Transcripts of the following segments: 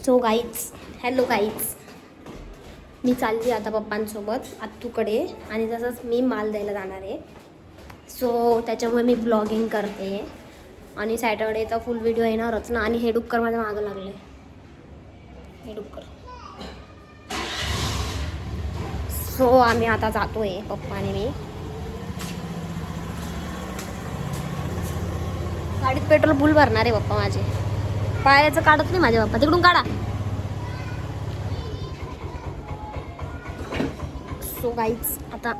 So guys, hello guys, मी चालली आता पप्पांसोबत आत्तूकडे आणि तसंच मी माल द्यायला जाणार आहे. सो त्याच्यामुळे मी ब्लॉगिंग करते आणि सॅटर्डेचा फुल व्हिडिओ येणारच ना. आणि हे डुक्कर माझ्या मागं लागले, हे डुक्कर. सो आम्ही आता जातोय पप्पा आणि मी. गाडीत पेट्रोल फुल भरणार आहे पप्पा माझे. पायाचं काढत नाही माझे पप्पा, तिकडून काढा. सो गाईज, आता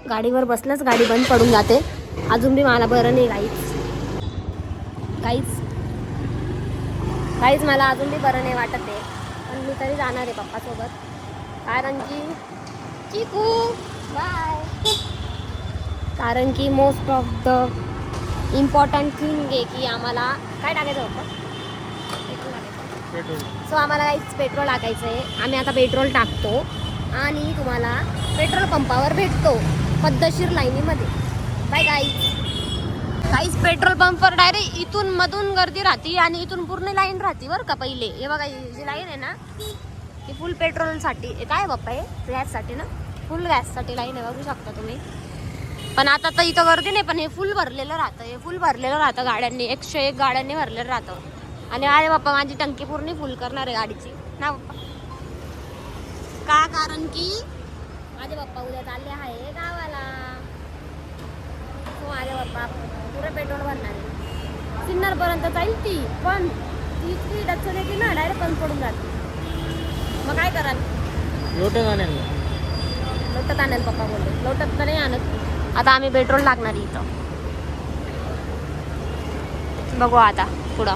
गाडीवर बसल्याच गाडी बंद पडून जाते. अजून बी मला बरं नाही गाईज. गाईज मला अजून बी बरं नाही वाटत आहे, पण मी तरी जाणार आहे पप्पासोबत. कारण की चिकू बाय, कारण की most of the important thing आहे की आम्हाला काय टाकायचं पप्पा, पेट्रोल. सो आम्हाला काहीच पेट्रोल टाकायचं आहे. आम्ही आता पेट्रोल टाकतो आणि तुम्हाला पेट्रोल पंपावर भेटतो पद्धतशीर लाईनीमध्ये. बाय गाईज, पेट्रोल पंपवर डायरेक्ट इथून मधून गर्दी राहते आणि इथून पूर्ण लाईन राहते बरं का. पहिले हे बघा, जी लाईन आहे ना ती फुल पेट्रोलसाठी. काय बाप्पा, हे गॅससाठी ना, फुल गॅससाठी लाईन आहे, बघू शकता तुम्ही. पण आता तर इथं गर्दी नाही, पण हे फुल भरलेलं राहतं, हे फुल भरलेलं राहतं गाड्यांनी, 101 गाड्यांनी भरलेलं राहतं. आणि अरे बाप्पा, माझी टंकी पूर्ण फुल करणार आहे गाडीची ना बाप्पा. का, कारण की माझे पप्पा उद्या चालले आहे गावाला. हो, माझे पप्पा पुरे पेट्रोल भरणार आहे. सिन्नरपर्यंत जाईल ती, पण ती इतकी डचन येते ना, डायरेक्ट बंद पडून जाते. मग काय कराल? लोटत आणेल पप्पा बोलले. लोटत तर नाही आणत. आता आम्ही पेट्रोल टाकणार इथं, बघू आता पुढं.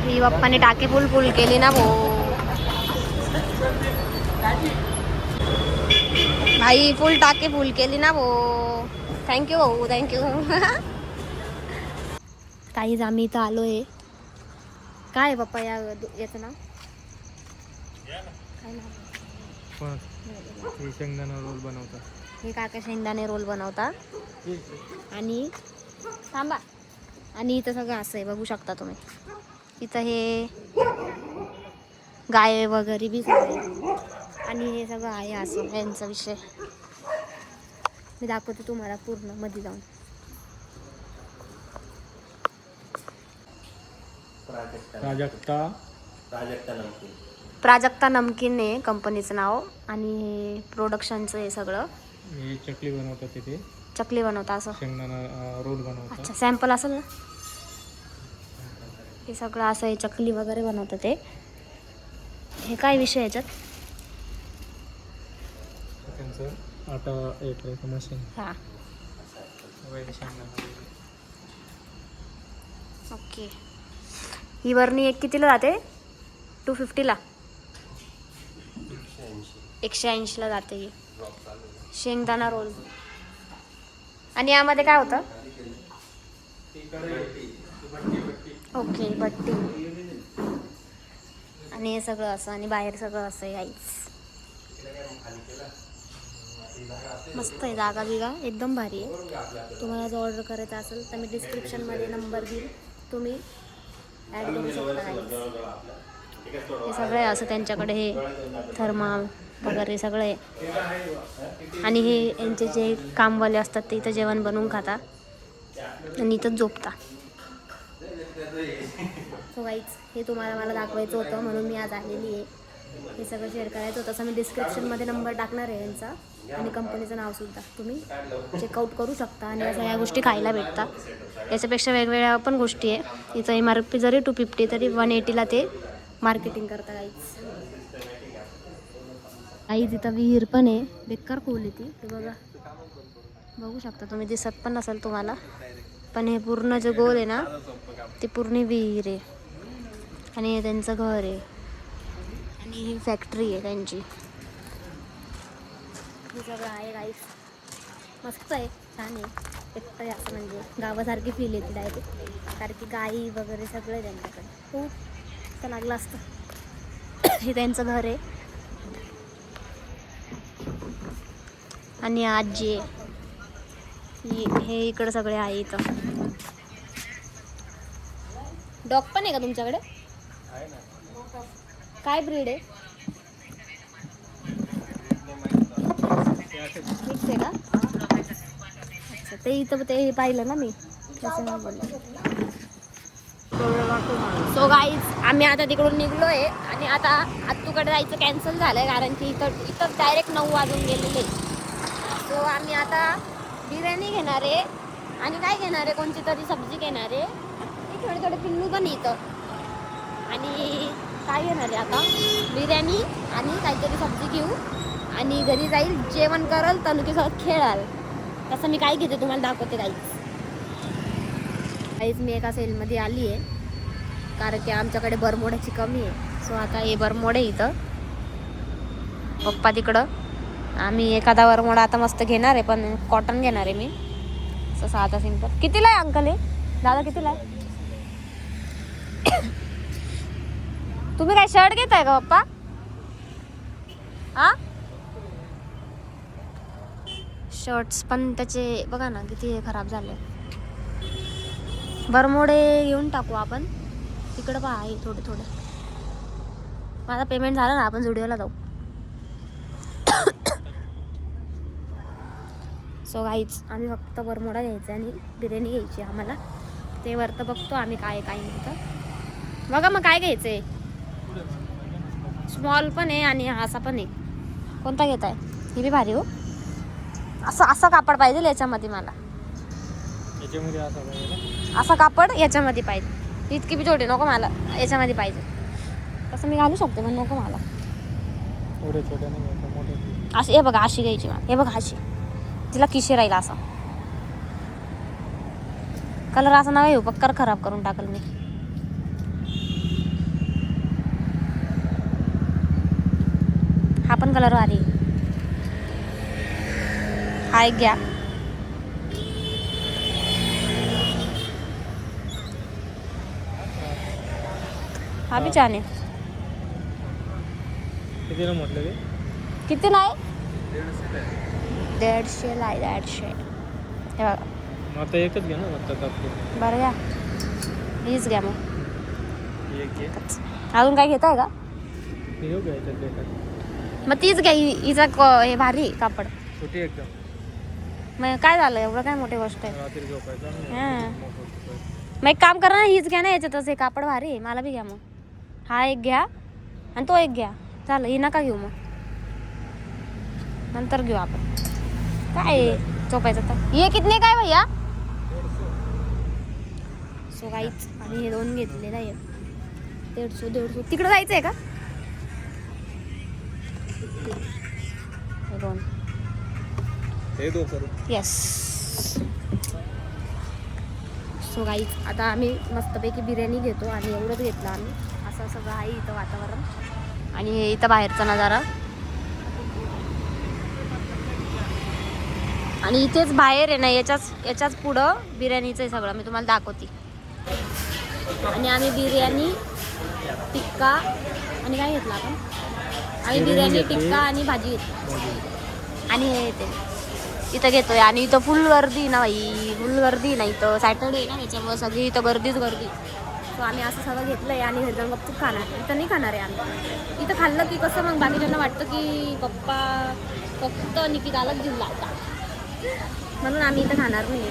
ही बाप्पाने टाकी फुल केली ना भाऊ. भाई फुल टाकी फुल केली ना भाऊ. थँक्यू भाऊ, थँक्यू. काहीच आम्ही इथं आलोय. काय आहे पप्पा याचं नाव? काय नाव? शेंगदाणा रोल बनवतात. हे काका शेंगदाणे रोल बनवता. आणि थांबा, आणि इथं सगळं असं आहे, बघू शकता तुम्ही. इथं हे गाय वगैरे बी सगळे, आणि हे सगळं आहे असं यांचा विषय. मी दाखवते तुम्हाला पूर्ण मध्ये जाऊन. प्राजक्ता नमकीन आहे कंपनीचं नाव. आणि हे प्रोडक्शनचं आहे सगळं. हे चकली बनवतात तिथे. चकली बनवता असं, शेंगदाणा रोल बनवतात. अच्छा, सॅम्पल असेल ना. हे सगळं असं आहे, चकली वगैरे बनवतात ते. हे काय विषय याच्यात? त्यांचं आटा एक मशीन. हां, ओके. ही बरणी एक कितीला जाते? 250ला, 180ला जाते ही शेंगदाणा रोल. आणि यामध्ये काय होतं? ओके, भट्टी. आणि हे सगळं असं, आणि बाहेर सगळं असं आहे. मस्त आहे जागा बिगा, एकदम भारी आहे. तुम्हाला जर ऑर्डर करायचं असेल तर मी डिस्क्रिप्शनमध्ये नंबर देईन, तुम्ही ॲड करू शकता. हे सगळं आहे असं त्यांच्याकडे, हे थर्माल वगैरे सगळं आहे. आणि हे यांचे जे कामवाले असतात ते इथं जेवण बनवून खाता आणि इथंच झोपता. सो गाईज, हे तुम्हाला मला दाखवायचं होतं म्हणून मी आज आलेली आहे. हे सगळं शेअर करायचं होतं. असं मी डिस्क्रिप्शनमध्ये नंबर टाकणार आहे यांचा, आणि कंपनीचं नावसुद्धा. तुम्ही चेकआउट करू शकता आणि अशा या गोष्टी खायला भेटतात. याच्यापेक्षा वेगवेगळ्या पण गोष्टी आहे. इथं MRP जरी 250 तरी 180ला ते मार्केटिंग करता गाईज. इथं विहीर पण आहे, बेकार खोल आहे ती. ते बघू शकता तुम्ही, दिसत पण नसेल तुम्हाला, पण हे पूर्ण जे गोल आहे ना ते पूर्ण विहीर आहे. आणि हे त्यांचं घर आहे, आणि ही फॅक्टरी आहे त्यांची. हे सगळं आहे गाईज. मस्त आहे, छान आहे. एकटं आहे असं, म्हणजे गावासारखी फील येते डायरेक्ट. कारण की गाई वगैरे सगळं आहे त्यांच्याकडे. खूप असं लागलं असतं. हे त्यांचं घर आहे. आणि आजी आहे. हे इकडं सगळे आहे इथं. डॉग पण आहे का तुमच्याकडे? काय ब्रीड आहे? मिक्स आहे का? अच्छा, ते इथं ते पाहिलं ना मी, त्याच्यामुळे बोलले. सो गाईज, आम्ही आता तिकडून निघलोय आणि आता आत्तूकडे जायचं कॅन्सल झालंय, कारण की इथं डायरेक्ट 9 वाजून गेलेले. सो आम्ही आता बिर्याणी घेणार आहे आणि काय घेणार आहे, कोणती तरी सब्जी घेणार आहे. थोडे थोडे पिल्लू पण इथं. आणि काय घेणार आहे आता, बिर्याणी आणि काहीतरी सब्जी घेऊ आणि घरी जाईल, जेवण करल, तनुकीसोबत खेळाल. तसं मी काय घेते तुम्हाला दाखवते गाईज. मी एका सेलमध्ये आली आहे, कारण की आमच्याकडे बरमोड्याची कमी आहे. सो आता हे बरमोडे इथं, पप्पा तिकडं. आम्ही एखादा बरमोडा आता मस्त घेणार आहे, पण कॉटन घेणार आहे मी. असं साधा सिंपल. कितीला आहे अंकल हे? दादा कितीला आहे? तुम्ही काय शर्ट घेताय का पप्पा? हा, शर्ट्स पण त्याचे बघा ना किती खराब झाले. बरमोडे घेऊन टाकू आपण. तिकडं पहा आहे थोडे थोडे. माझा पेमेंट झाला ना, आपण झुडिओला जाऊ. सो गाईच, आम्ही फक्त बरमोडा घ्यायचा आणि बिर्याणी घ्यायची आम्हाला. ते वरतं बघतो आम्ही काय काय नाही तर. बघा मग काय घ्यायचंय. स्मॉल पण आहे आणि असा पण आहे. कोणता घेताय? ही बी भारी हो. असं कापड पाहिजे याच्यामध्ये मला. याच्यामध्ये असं कापड याच्यामध्ये पाहिजे. इतकी बी छोटी नको मला, याच्यामध्ये पाहिजे. तसं मी घालू शकते पण नको मला. एवढे छोटे नाही घ्यायचे, मोठे. अशी हे बघा, अशी घ्यायची मला. हे बघा अशी, तिला किशे राहील असा. कलर असा नका घेऊ, पक्कर खराब करून टाकल मी. हा पण कलर भारी. हा एक घ्या. हा बी छान आहे. कितीला म्हटलं ते? किती नाही? 150 ला आहे. 150. हे बघा. मग आता एकच घ्या ना फक्त तात्पुरतं. बरं घ्या, हीच घ्या मग. एक घे. अजून काय घेताय का? हे घेऊ घ्यायचं बेकार. मग तीच घ्या. हिचा हे भारी कापड. छोटी एकदम. मग काय झालं, एवढं काय मोठी गोष्ट आहे. रात्री झोपायचं हां, मग एक काम करा ना, हीच घ्या ना. याच्यातच हे कापड भारी आहे. मला बी घ्या मग. हा एक घ्या आणि तो एक घ्या. चालेल, ही नका घेऊ, मग नंतर घेऊ आपण. काय झोपायचं तर. हे कितने काय भैया? सो गाईच, आणि हे 2 घेतलेलं आहे. 150. तिकडं जायचं आहे का? हे 2. हे दो करू. येस. सो गाईज, आता आम्ही मस्तपैकी बिर्याणी घेतो आणि एवढंच घेतलं आम्ही. असं सगळं आहे इथं वातावरण आणि हे इथं बाहेरचा नजारा. आणि इथेच बाहेर आहे ना, याच्याच पुढं बिर्याणीचं आहे सगळं. मी तुम्हाला दाखवते. आणि आम्ही बिर्याणी टिक्का आणि काय घेतलं आपण? आम्ही बिर्याणी टिक्का आणि भाजी घेतली. आणि हे येते इथं घेतोय. आणि इथं फुल गर्दी ना बाई, फुल गर्दी नाही. इथं सॅटर्डे आहे ना, त्याच्यामुळे सगळी इथं गर्दीच गर्दी. सो आम्ही असं सगळं घेतलंय आणि घरी जाऊन गपचूप खाणार. इथं नाही खाणार आहे आम्ही. इथं खाल्लं की कसं मग बाकीच्यांना वाटतं की पप्पा फक्त निकितालाच जीव लावतात, म्हणून आम्ही इथं खाणार नाही.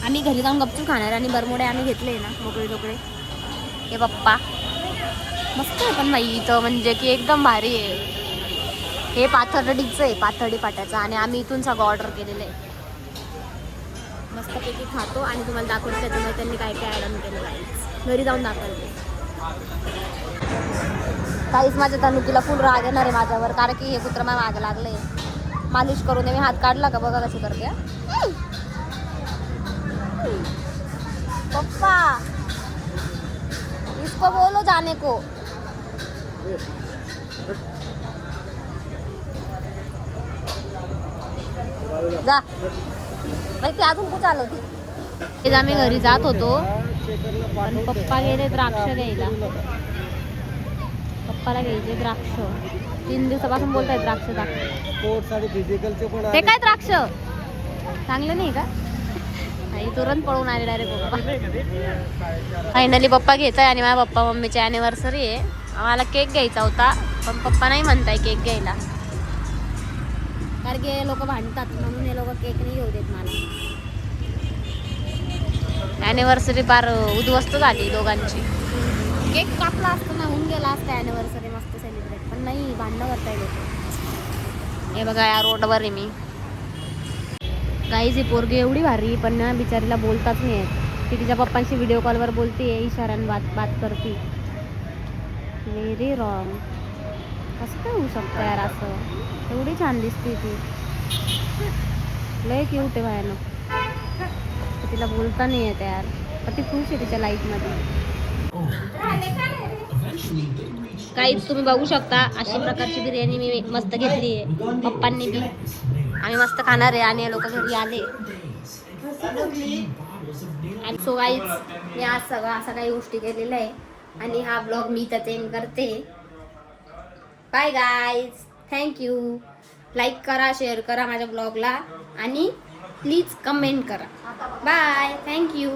आम्ही घरी जाऊन गपचूप खाणार. आणि बरमोडे आम्ही घेतले ना, मोकळे. हे पप्पा मस्त आहे पण बाई इथं, म्हणजे की एकदम भारी आहे. हे पाथर्डीचं आहे, पाथर्डी पाट्याचं. आणि आम्ही इथून सगळं ऑर्डर केलेलं आहे. मस्तपैकी खातो आणि तुम्हाला दाखवतो त्याच्यामुळे त्यांनी काय काय ॲड ऑन केलेलं आहे. घरी जाऊन दाखवते. काहीच माझ्या तनुकीला फुल राग येणार आहे माझ्यावर, कारण की हे कुत्र माझ्या मागे लागले. मालिश करून मी हात काढला का बघा कशी करते. पप्पा इसको बोलो जाने को. जा बाई, ते अजून कुठं आलं होती. आम्ही घरी जात होतो पण पप्पा गेले द्राक्ष घ्यायला. पप्पाला घ्यायचे द्राक्ष. 3 दिवसापासून बोलताय द्राक्ष द्राक्ष. स्पोर्ट्स आणि फिजिकलचे पण ते काय द्राक्ष चांगले नाही का? नाही तुरंत पळून आले डायरेक्ट पप्पा. फायनली पप्पा घ्यायचा आणि माझ्या पप्पा मम्मीची अॅनिव्हर्सरी आहे. आम्हाला केक घ्यायचा होता पण पप्पा नाही म्हणताय केक घ्यायला, कारण की हे लोक भांडतात म्हणून हे लोक केक नाही घेऊ देत मला. अॅनिव्हर्सरी पार उद्ध्वस्त झाली दोघांची. केक कापला असतं ना, होऊन गेला असतं अॅनिव्हर्सरी मस्त सेलिब्रेट, पण नाही, भांडणं करताय लोक. हे बघा या रोडवर आहे मी. गाईज ही पोरगी एवढी भारी पण ना बिचारीला बोलताच नाही येत. ती तिच्या पप्पांशी व्हिडिओ कॉलवर बोलते, इशाऱ्यानं बात करते. Very wrong. कसं काय होऊ शकतं यार असं? एवढी छान दिसते ती, लय क्यूट आहे भयानक. तिला बोलता नाही येत यार, पण ती खुश आहे तिच्या लाईफमध्ये. काहीच तुम्ही बघू शकता अशी प्रकारची बिर्याणी मी मस्त घेतली आहे पप्पांनी बी. आम्ही मस्त खाणार आहे आणि लोक घरी आले. आणि सो गाईज मी आज सगळं असं काही गोष्टी केलेल्या आहे आणि हा ब्लॉग मी इथं एंड करते. Bye guys, thank you. लाईक करा, शेअर करा माझ्या ब्लॉगला आणि प्लीज कमेंट करा. Bye, thank you.